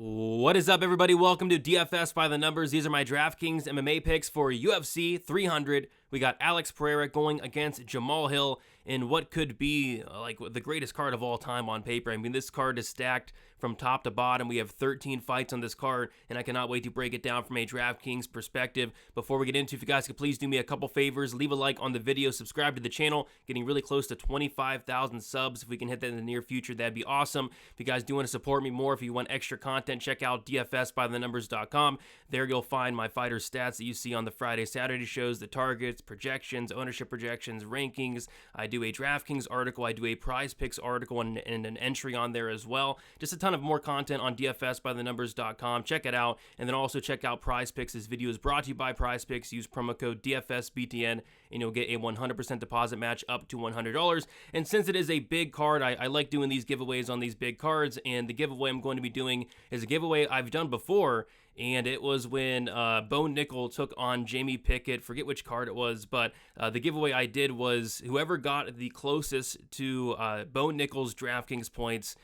What is up, everybody? Welcome to DFS by the Numbers. These are my Draftkings MMA picks for UFC 300. We got Alex Pereira going against Jamal Hill in what could be like the greatest card of all time on paper. I mean, this card is stacked from top to bottom. We have 13 fights on this card, and I cannot wait to break it down from a DraftKings perspective. Before we get into it, if you guys could please do me a couple favors, leave a like on the video, subscribe to the channel, getting really close to 25,000 subs. If we can hit that in the near future, that'd be awesome. If you guys do want to support me more, if you want extra content, check out dfsbythenumbers.com. There you'll find my fighter stats that you see on the Friday, Saturday shows, the targets, projections, ownership projections, rankings. I do a DraftKings article, I do a Prize Picks article, and an entry on there as well. Just a ton of more content on dfsbythenumbers.com. Check it out, and then also check out Prize Picks. This video is brought to you by Prize Picks. Use promo code DFSBTN, and you'll get a 100% deposit match up to $100. And since it is a big card, I like doing these giveaways on these big cards, and the giveaway I'm going to be doing is a giveaway I've done before, and it was when Bo Nickel took on Jamie Pickett. Forget which card it was, but the giveaway I did was whoever got the closest to Bo Nickel's DraftKings points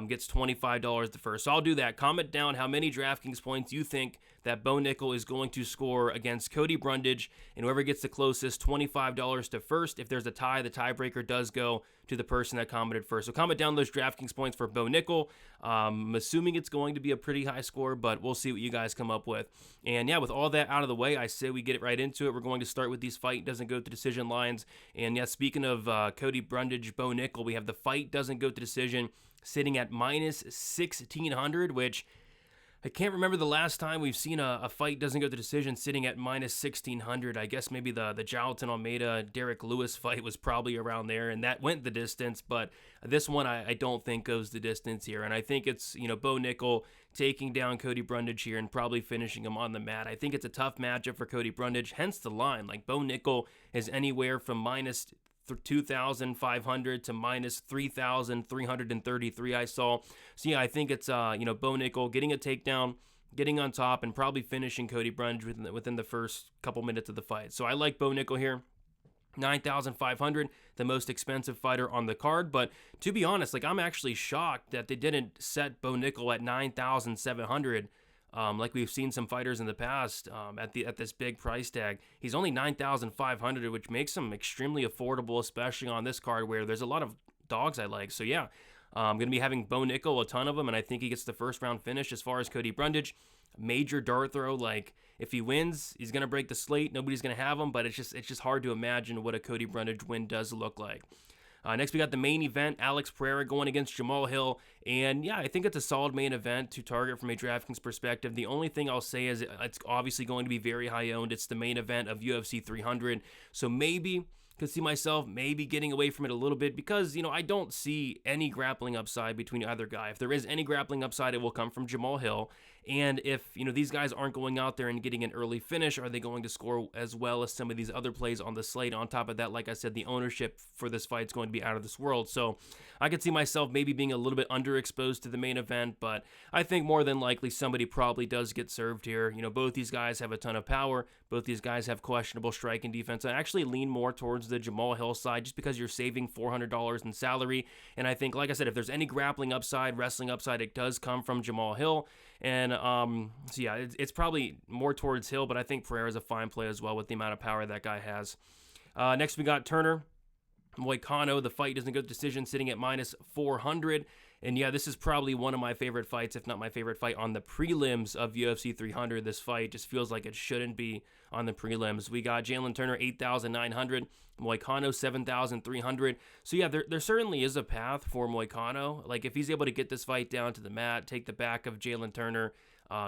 gets $25 the first. So I'll do that. Comment down how many DraftKings points you think that Bo Nickel is going to score against Cody Brundage, and whoever gets the closest, $25 to first. If there's a tie, the tiebreaker does go to the person that commented first. So comment down those DraftKings points for Bo Nickel. I'm assuming it's going to be a pretty high score, but we'll see what you guys come up with. And yeah, with all that out of the way, I say we get right into it. We're going to start with these fight doesn't go to decision lines. And yeah, speaking of Cody Brundage, Bo Nickel, we have the fight doesn't go to decision sitting at minus 1,600, which I can't remember the last time we've seen a fight doesn't go to decision sitting at minus 1,600. I guess maybe the Jailton Almeida, Derek Lewis fight was probably around there, and that went the distance, but this one I don't think goes the distance here, and I think it's, Bo Nickel taking down Cody Brundage here and probably finishing him on the mat. I think it's a tough matchup for Cody Brundage, hence the line. Like, Bo Nickel is anywhere from minus 2,500 to minus 3,333 I saw. So yeah, I think it's Bo Nickel getting a takedown, getting on top, and probably finishing Cody Brundage within the first couple minutes of the fight. So I like Bo Nickel here. 9,500, the most expensive fighter on the card. But to be honest, I'm actually shocked that they didn't set Bo Nickel at 9,700. Like we've seen some fighters in the past at this big price tag. He's only 9,500, which makes him extremely affordable, especially on this card where there's a lot of dogs I like. So yeah, I'm going to be having Bo Nickel, a ton of them, and I think he gets the first round finish. As far as Cody Brundage, major dart throw. Like, if he wins, he's going to break the slate. Nobody's going to have him, but it's just hard to imagine what a Cody Brundage win does look like. Next, we got the main event, Alex Pereira going against Jamal Hill. And yeah, I think it's a solid main event to target from a DraftKings perspective. The only thing I'll say is it's obviously going to be very high owned. It's the main event of UFC 300. So maybe could see myself maybe getting away from it a little bit because, I don't see any grappling upside between either guy. If there is any grappling upside, it will come from Jamal Hill. And if, these guys aren't going out there and getting an early finish, are they going to score as well as some of these other plays on the slate? On top of that, like I said, the ownership for this fight is going to be out of this world. So I could see myself maybe being a little bit underexposed to the main event, but I think more than likely somebody probably does get served here. Both these guys have a ton of power. Both these guys have questionable striking defense. I actually lean more towards the Jamal Hill side just because you're saving $400 in salary. And I think, like I said, if there's any grappling upside, wrestling upside, it does come from Jamal Hill. And so yeah, it's probably more towards Hill, but I think Pereira is a fine play as well with the amount of power that guy has. Next, we got Turner Moicano. The fight doesn't go to decision, sitting at minus 400. And yeah, this is probably one of my favorite fights, if not my favorite fight on the prelims of UFC 300. This fight just feels like it shouldn't be on the prelims. We got Jalen Turner, 8,900. Moicano, 7,300. So yeah, there certainly is a path for Moicano. Like, if he's able to get this fight down to the mat, take the back of Jalen Turner,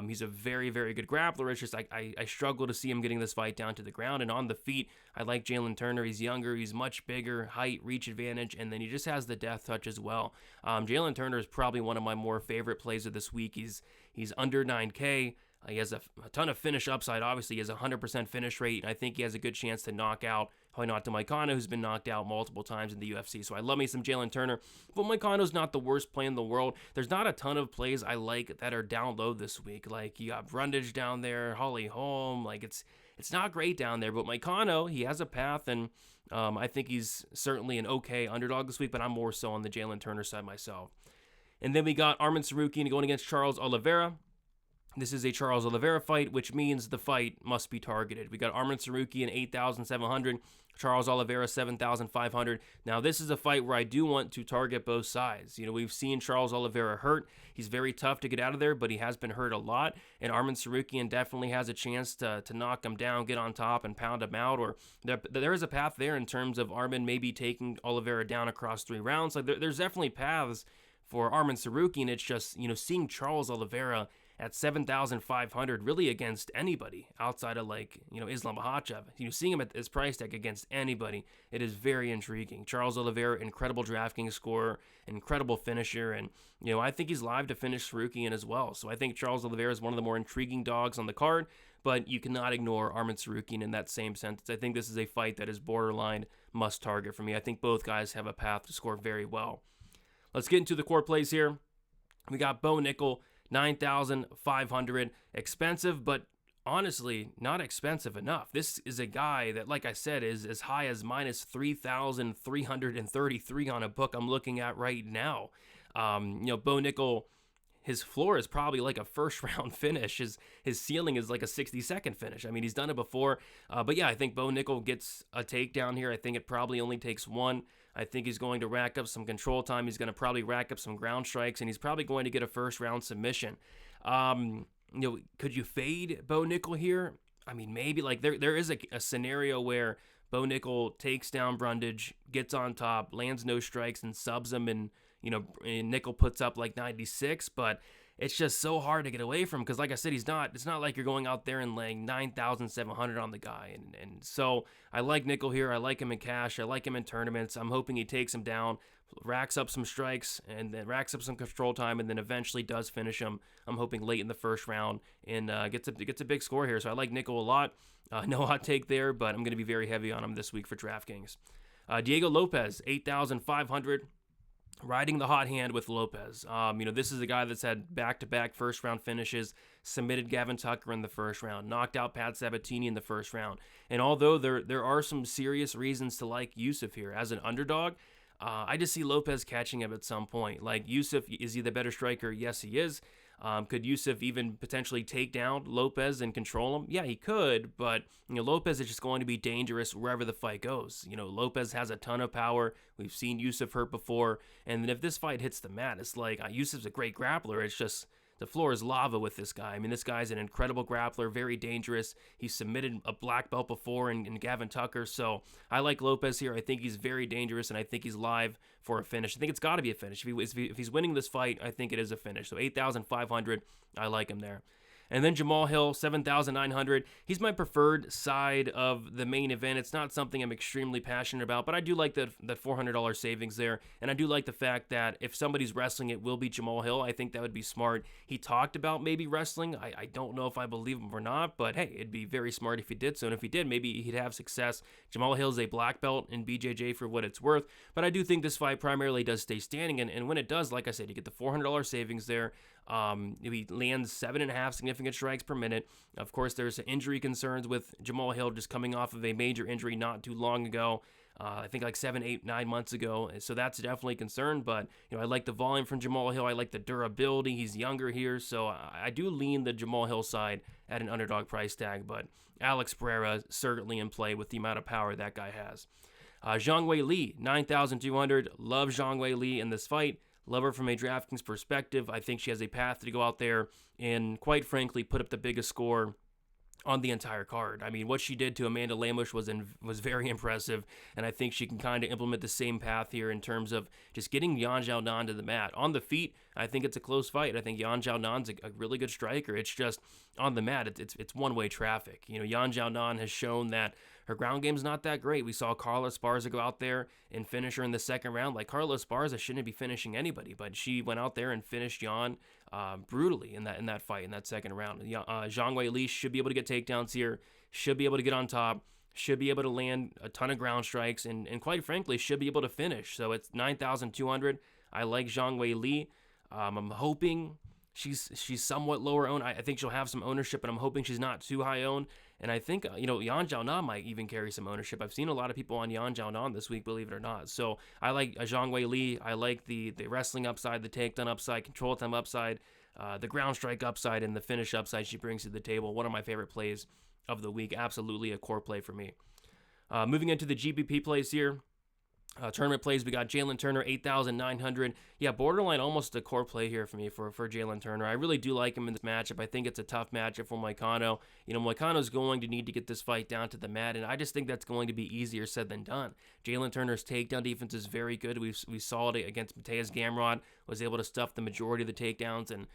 he's a very, very good grappler. It's just I struggle to see him getting this fight down to the ground. And on the feet, I like Jalen Turner. He's younger. He's much bigger, height, reach advantage, and then he just has the death touch as well. Jalen Turner is probably one of my more favorite plays of this week. He's under 9K. He has a ton of finish upside. Obviously, he has a 100% finish rate, and I think he has a good chance to knock out Hoynato Moicano, who's been knocked out multiple times in the UFC. So I love me some Jalen Turner, but Moicano's not the worst play in the world. There's not a ton of plays I like that are down low this week. Like, you got Brundage down there, Holly Holm. Like, it's not great down there, but Moicano, he has a path, and I think he's certainly an okay underdog this week, but I'm more so on the Jalen Turner side myself. And then we got Arman Tsarukyan going against Charles Oliveira. This is a Charles Oliveira fight, which means the fight must be targeted. We got Arman Tsarukyan 8,700, Charles Oliveira 7,500. Now, this is a fight where I do want to target both sides. You know, we've seen Charles Oliveira hurt. He's very tough to get out of there, but he has been hurt a lot. And Arman Tsarukyan definitely has a chance to knock him down, get on top, and pound him out. Or there is a path there in terms of Arman maybe taking Oliveira down across 3 rounds. Like there's definitely paths for Arman Tsarukyan. It's just, you know, seeing Charles Oliveira at 7,500 really against anybody outside of, like, you know, Islam Makhachev. You know, seeing him at his price tag against anybody, it is very intriguing. Charles Oliveira, incredible DraftKings scorer, incredible finisher, and, you know, I think he's live to finish Tsarukyan as well. So I think Charles Oliveira is one of the more intriguing dogs on the card, but you cannot ignore Arman Tsarukyan in that same sentence. I think this is a fight that is borderline must target for me. I think both guys have a path to score very well. Let's get into the core plays here. We got Bo Nickel, 9,500, expensive, but honestly, not expensive enough. This is a guy that, like I said, is as high as minus 3,333 on a book I'm looking at right now. You know, Bo Nickel, his floor is probably like a first-round finish. His ceiling is like a 60-second finish. I mean, he's done it before. But yeah, I think Bo Nickel gets a takedown here. I think it probably only takes one. I think he's going to rack up some control time. He's going to probably rack up some ground strikes, and he's probably going to get a first-round submission. You know, could you fade Bo Nickel here? I mean, maybe. Like, there is a scenario where Bo Nickel takes down Brundage, gets on top, lands no strikes, and subs him, and, you know, and Nickel puts up like 96, but it's just so hard to get away from because, like I said, it's not like you're going out there and laying 9,700 on the guy. And so I like Nickel here. I like him in cash. I like him in tournaments. I'm hoping he takes him down, racks up some strikes, and then racks up some control time, and then eventually does finish him. I'm hoping late in the first round and gets a big score here. So I like Nickel a lot. No hot take there, but I'm going to be very heavy on him this week for DraftKings. Diego Lopez, 8,500. Riding the hot hand with Lopez. You know, this is a guy that's had back-to-back first-round finishes, submitted Gavin Tucker in the first round, knocked out Pat Sabatini in the first round. And although there are some serious reasons to like Yusuf here as an underdog, I just see Lopez catching him at some point. Like, Yusuf, is he the better striker? Yes, he is. Could Yusuf even potentially take down Lopez and control him? Yeah, he could, but, you know, Lopez is just going to be dangerous wherever the fight goes. You know, Lopez has a ton of power. We've seen Yusuf hurt before, and then if this fight hits the mat, it's like, Yusuf's a great grappler. It's just the floor is lava with this guy. I mean, this guy's an incredible grappler, very dangerous. He submitted a black belt before in Gavin Tucker, so I like Lopez here. I think he's very dangerous, and I think he's live for a finish. I think it's got to be a finish. If he's winning this fight, I think it is a finish. So 8,500, I like him there. And then Jamal Hill, 7,900. He's my preferred side of the main event. It's not something I'm extremely passionate about, but I do like that $400 savings there. And I do like the fact that if somebody's wrestling, it will be Jamal Hill. I think that would be smart. He talked about maybe wrestling. I don't know if I believe him or not, but hey, it'd be very smart if he did so. And if he did, maybe he'd have success. Jamal Hill is a black belt in BJJ for what it's worth, but I do think this fight primarily does stay standing. And when it does, like I said, you get the $400 savings there. He lands 7.5 significant strikes per minute. Of course, there's injury concerns with Jamal Hill just coming off of a major injury not too long ago. I think like 7, 8, 9 months ago. So that's definitely a concern. But, you know, I like the volume from Jamal Hill. I like the durability. He's younger here. So I do lean the Jamal Hill side at an underdog price tag. But Alex Pereira certainly in play with the amount of power that guy has. Zhang Wei Li, 9,200. Love Zhang Wei Li in this fight. Love her from a DraftKings perspective. I think she has a path to go out there and, quite frankly, put up the biggest score on the entire card. I mean, what she did to Amanda Lamush was very impressive, and I think she can kind of implement the same path here in terms of just getting Yan Xiaonan to the mat. On the feet, I think it's a close fight. I think Yan Xiaonan's a really good striker. It's just on the mat, it's one-way traffic. You know, Yan Xiaonan has shown that her ground game's not that great. We saw Carla Esparza go out there and finish her in the second round. Like, Carla Esparza shouldn't be finishing anybody, but she went out there and finished Yan brutally in that fight, in that second round. Zhang Wei Li should be able to get takedowns here, should be able to get on top, should be able to land a ton of ground strikes, and quite frankly, should be able to finish. So it's 9,200. I like Zhang Wei Li. I'm hoping she's somewhat lower owned. I think she'll have some ownership, but I'm hoping she's not too high owned. And I think, Yan Xiaonan might even carry some ownership. I've seen a lot of people on Yan Xiaonan this week, believe it or not. So I like Zhang Wei Li. I like the wrestling upside, the takedown upside, control time upside, the ground strike upside, and the finish upside she brings to the table. One of my favorite plays of the week. Absolutely a core play for me. Moving into the GBP plays here. Tournament plays, we got Jalen Turner, 8,900. Yeah, borderline almost a core play here for me for Jalen Turner. I really do like him in this matchup. I think it's a tough matchup for Moicano. Moicano's going to need to get this fight down to the mat, and I just think that's going to be easier said than done. Jalen Turner's takedown defense is very good. We saw it against Mateus Gamrot, was able to stuff the majority of the takedowns, and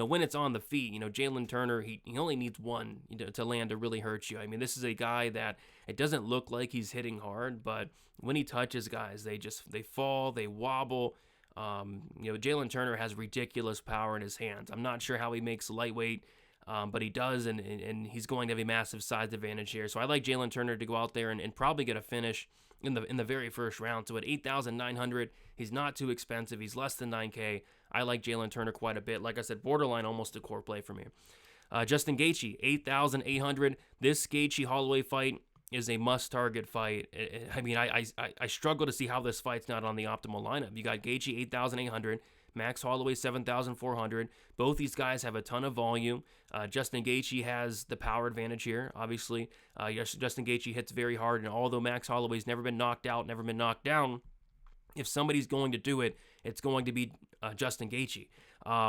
when it's on the feet, Jalen Turner, he only needs one to land to really hurt you. I mean, this is a guy that it doesn't look like he's hitting hard, but when he touches guys, they fall, they wobble. Jalen Turner has ridiculous power in his hands. I'm not sure how he makes lightweight, but he does, and he's going to have a massive size advantage here. So I like Jalen Turner to go out there and probably get a finish in the very first round. So at 8,900, he's not too expensive. He's less than 9K. I like Jalen Turner quite a bit. Like I said, borderline almost a core play for me. Justin Gaethje, 8,800. This Gaethje-Holloway fight is a must-target fight. I mean, I struggle to see how this fight's not on the optimal lineup. You got Gaethje, 8,800. Max Holloway, 7,400. Both these guys have a ton of volume. Justin Gaethje has the power advantage here, obviously. Justin Gaethje hits very hard, and although Max Holloway's never been knocked out, never been knocked down, if somebody's going to do it, it's going to be Justin Gaethje.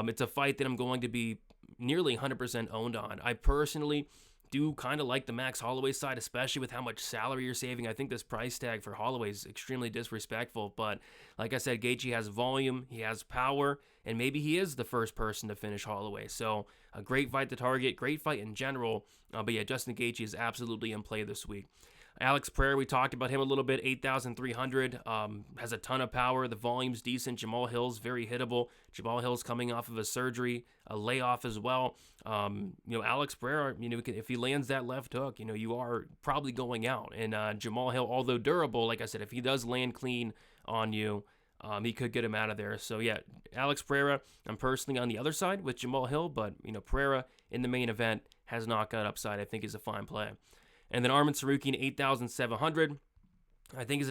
It's a fight that I'm going to be nearly 100% owned on. I personally do kind of like the Max Holloway side, especially with how much salary you're saving. I think this price tag for Holloway is extremely disrespectful, but like I said, Gaethje has volume, he has power, and maybe he is the first person to finish Holloway. So a great fight to target, great fight in general, but yeah, Justin Gaethje is absolutely in play this week. Alex Pereira, we talked about him a little bit, 8,300, has a ton of power. The volume's decent. Jamal Hill's very hittable. Jamal Hill's coming off of a surgery, a layoff as well. Alex Pereira, if he lands that left hook, you are probably going out. And Jamal Hill, although durable, like I said, if he does land clean on you, he could get him out of there. So yeah, Alex Pereira, I'm personally on the other side with Jamal Hill, but Pereira in the main event has knockout upside. I think is a fine play. And then Arman Tsarukyan, 8,700. I think this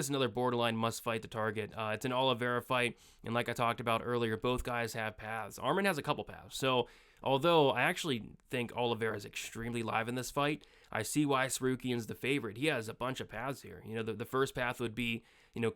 is another borderline must fight to target. It's an Oliveira fight, and like I talked about earlier, both guys have paths. Arman has a couple paths. So although I actually think Oliveira is extremely live in this fight, I see why Tsarukyan's the favorite. He has a bunch of paths here. The first path would be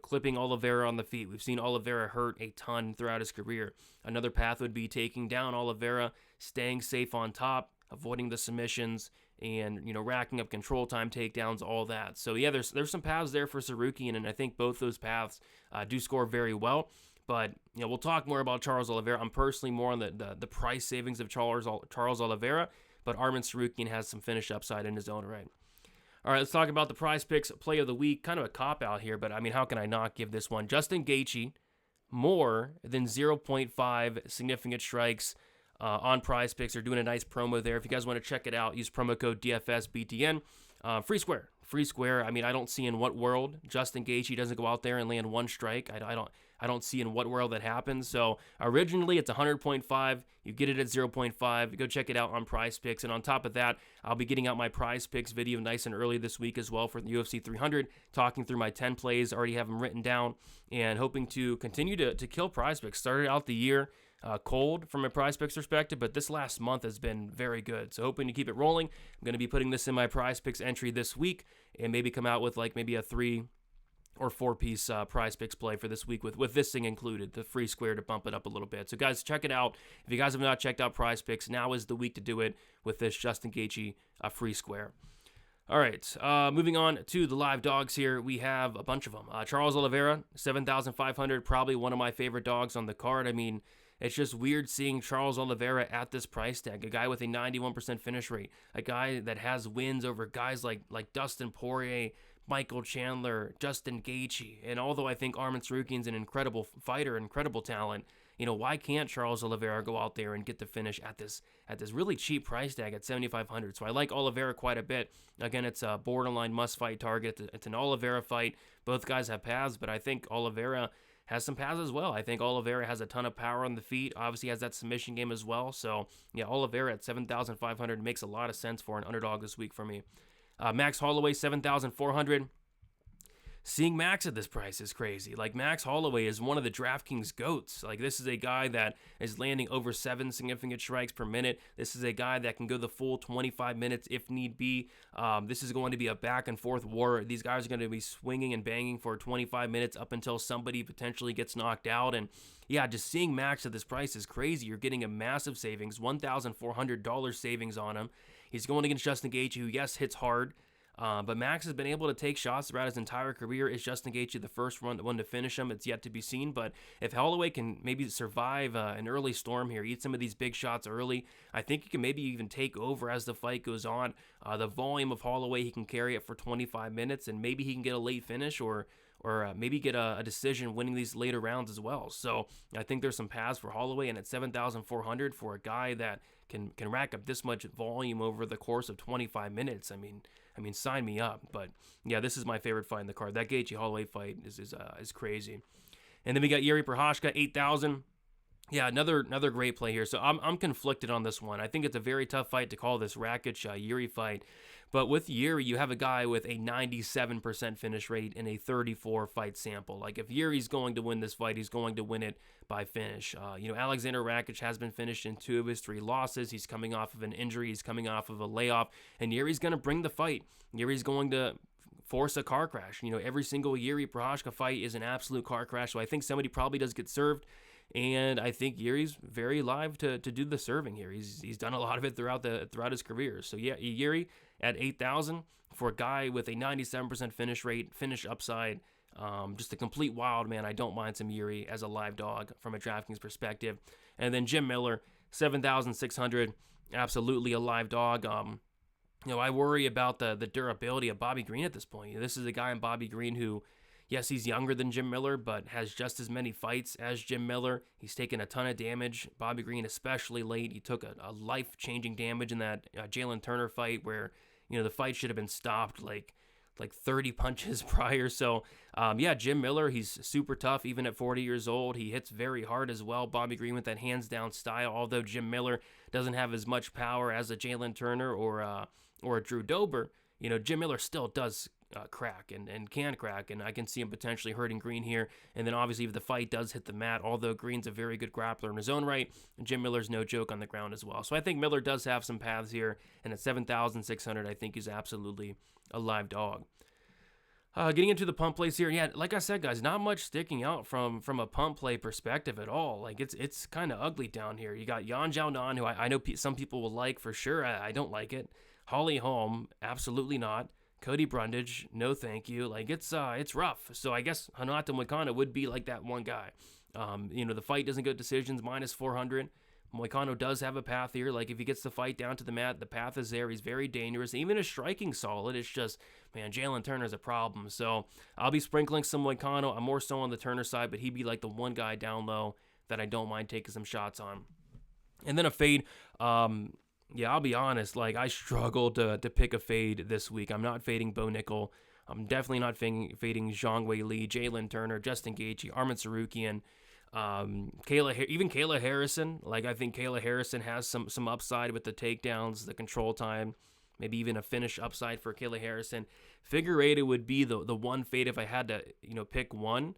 clipping Oliveira on the feet. We've seen Oliveira hurt a ton throughout his career. Another path would be taking down Oliveira, staying safe on top, avoiding the submissions, and racking up control time, takedowns, all that. So yeah, there's some paths there for Tsarukyan, and I think both those paths do score very well. But we'll talk more about Charles Oliveira. I'm personally more on the price savings of Charles Oliveira, but Arman Tsarukyan has some finish upside in his own right. All right, let's talk about the Prize Picks play of the week. Kind of a cop-out here, but I mean, how can I not give this one? Justin Gaethje, more than 0.5 significant strikes on Prize Picks. They're doing a nice promo there. If you guys want to check it out, use promo code DFSBTN. Free square. I mean, I don't see in what world Justin Gaethje doesn't go out there and land one strike. I don't see in what world that happens. So originally it's 100.5. You get it at 0.5. Go check it out on Prize Picks. And on top of that, I'll be getting out my Prize Picks video nice and early this week as well for the UFC 300, talking through my 10 plays. Already have them written down and hoping to continue to kill Prize Picks. Started out the year cold from a Prize Picks perspective, but this last month has been very good. So hoping to keep it rolling. I'm going to be putting this in my Prize Picks entry this week and maybe come out with maybe a 3 or 4-piece Prize Picks play for this week with this thing included, the free square to bump it up a little bit. So guys, check it out. If you guys have not checked out Prize Picks, now is the week to do it with this Justin Gaethje free square. All right, moving on to the live dogs here. We have a bunch of them. Charles Oliveira, 7,500, probably one of my favorite dogs on the card. I mean, it's just weird seeing Charles Oliveira at this price tag, a guy with a 91% finish rate, a guy that has wins over guys like Dustin Poirier, Michael Chandler, Justin Gaethje. And although I think Arman Tsarukyan's an incredible fighter, incredible talent, why can't Charles Oliveira go out there and get the finish at this really cheap price tag at 7,500? So I like Oliveira quite a bit. Again, it's a borderline must-fight target. It's an Oliveira fight. Both guys have paths, but I think Oliveira has some paths as well. I think Oliveira has a ton of power on the feet. Obviously has that submission game as well. So yeah, Oliveira at 7,500 makes a lot of sense for an underdog this week for me. Max Holloway 7,400. Seeing Max at this price is crazy. Like, Max Holloway is one of the DraftKings GOATs. Like, this is a guy that is landing over 7 significant strikes per minute. This is a guy that can go the full 25 minutes if need be. This is going to be a back and forth war. These guys are going to be swinging and banging for 25 minutes up until somebody potentially gets knocked out. And yeah, just seeing Max at this price is crazy. You're getting a massive savings, $1,400 savings on him. He's going against Justin Gaethje, who, yes, hits hard. But Max has been able to take shots throughout his entire career. Is Justin Gaethje the first one to finish him? It's yet to be seen. But if Holloway can maybe survive an early storm here, eat some of these big shots early, I think he can maybe even take over as the fight goes on. The volume of Holloway, he can carry it for 25 minutes, and maybe he can get a late finish or maybe get a decision winning these later rounds as well. So I think there's some paths for Holloway, and at 7,400 for a guy that can rack up this much volume over the course of 25 minutes. I mean, sign me up. But yeah, this is my favorite fight in the card. That Gaethje Holloway fight is crazy. And then we got Yuri Prochazka 8,000. Yeah, another great play here. So I'm conflicted on this one. I think it's a very tough fight to call this Rakic Yuri fight. But with Yuri, you have a guy with a 97% finish rate in a 34 fight sample. Like, if Yuri's going to win this fight, he's going to win it by finish. Alexander Rakic has been finished in 2 of his 3 losses. He's coming off of an injury. He's coming off of a layoff. And Yuri's going to bring the fight. Yuri's going to force a car crash. Every single Yuri Prochazka fight is an absolute car crash. So I think somebody probably does get served. And I think Yuri's very live to do the serving here. He's done a lot of it throughout his career. So yeah, Yuri at 8,000 for a guy with a 97% finish upside. Just a complete wild man. I don't mind some Yuri as a live dog from a DraftKings perspective. And then Jim Miller, 7,600, absolutely a live dog. I worry about the durability of Bobby Green at this point. This is a guy in Bobby Green who, yes, he's younger than Jim Miller, but has just as many fights as Jim Miller. He's taken a ton of damage. Bobby Green, especially late, he took a life-changing damage in that Jalen Turner fight where, the fight should have been stopped like 30 punches prior. So, Jim Miller, he's super tough even at 40 years old. He hits very hard as well. Bobby Green with that hands-down style, although Jim Miller doesn't have as much power as a Jalen Turner or a Drew Dober. Jim Miller still does crack and can crack, and I can see him potentially hurting Green here. And then obviously if the fight does hit the mat, although Green's a very good grappler in his own right, Jim Miller's no joke on the ground as well. So I think Miller does have some paths here, and at 7,600 I think he's absolutely a live dog. Getting into the pump plays here, yeah, like I said, guys, not much sticking out from a pump play perspective at all. Like, it's kind of ugly down here. You got Yan Xiaonan, who I know some people will like for sure. I don't like it. Holly Holm, absolutely not. Cody Brundage, no thank you. Like, it's rough. So I guess Renato Moicano would be like that one guy. The fight doesn't go decisions, minus 400. Moicano does have a path here. Like, if he gets the fight down to the mat, the path is there. He's very dangerous. Even his striking solid. It's just, man, Jalen Turner's a problem. So I'll be sprinkling some Moicano. I'm more so on the Turner side, but he'd be like the one guy down low that I don't mind taking some shots on. And then a fade. I'll be honest. Like, I struggled to pick a fade this week. I'm not fading Bo Nickel. I'm definitely not fading Zhang Wei Li, Jalen Turner, Justin Gaethje, Arman Tsarukyan. Kayla Harrison. Like, I think Kayla Harrison has some upside with the takedowns, the control time, maybe even a finish upside for Kayla Harrison. Figueiredo would be the one fade if I had to, pick one.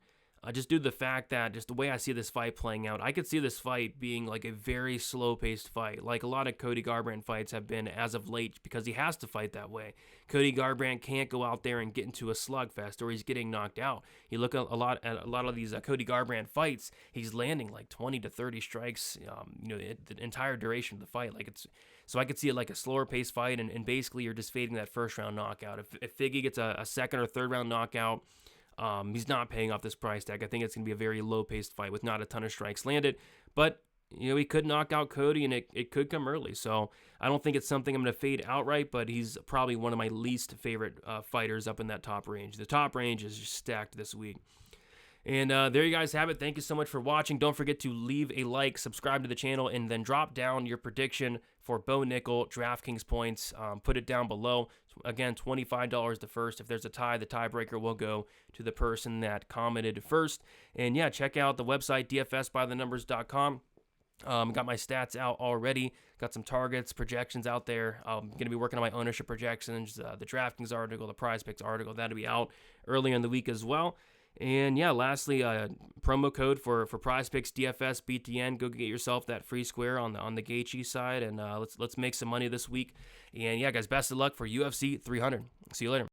Just due to the fact that just the way I see this fight playing out, I could see this fight being like a very slow-paced fight, like a lot of Cody Garbrandt fights have been as of late, because he has to fight that way. Cody Garbrandt can't go out there and get into a slugfest, or he's getting knocked out. You look at a lot of these Cody Garbrandt fights, he's landing like 20 to 30 strikes, the entire duration of the fight. So I could see it like a slower-paced fight, and basically you're just fading that first-round knockout. If Figgy gets a second or third-round knockout, he's not paying off this price tag. I think it's going to be a very low-paced fight with not a ton of strikes landed. But, he could knock out Cody, and it could come early. So I don't think it's something I'm going to fade outright, but he's probably one of my least favorite fighters up in that top range. The top range is just stacked this week. And there you guys have it. Thank you so much for watching. Don't forget to leave a like, subscribe to the channel, and then drop down your prediction for Bo Nickel DraftKings points. Put it down below. Again, $25 the first. If there's a tie, the tiebreaker will go to the person that commented first. And yeah, check out the website, dfsbythenumbers.com. Got my stats out already. Got some targets, projections out there. I'm going to be working on my ownership projections, the DraftKings article, the Prize Picks article. That'll be out early in the week as well. And yeah, lastly, promo code for Prize Picks DFS BTN. Go get yourself that free square on the Gaethje side, and let's make some money this week. And yeah, guys, best of luck for UFC 300. See you later.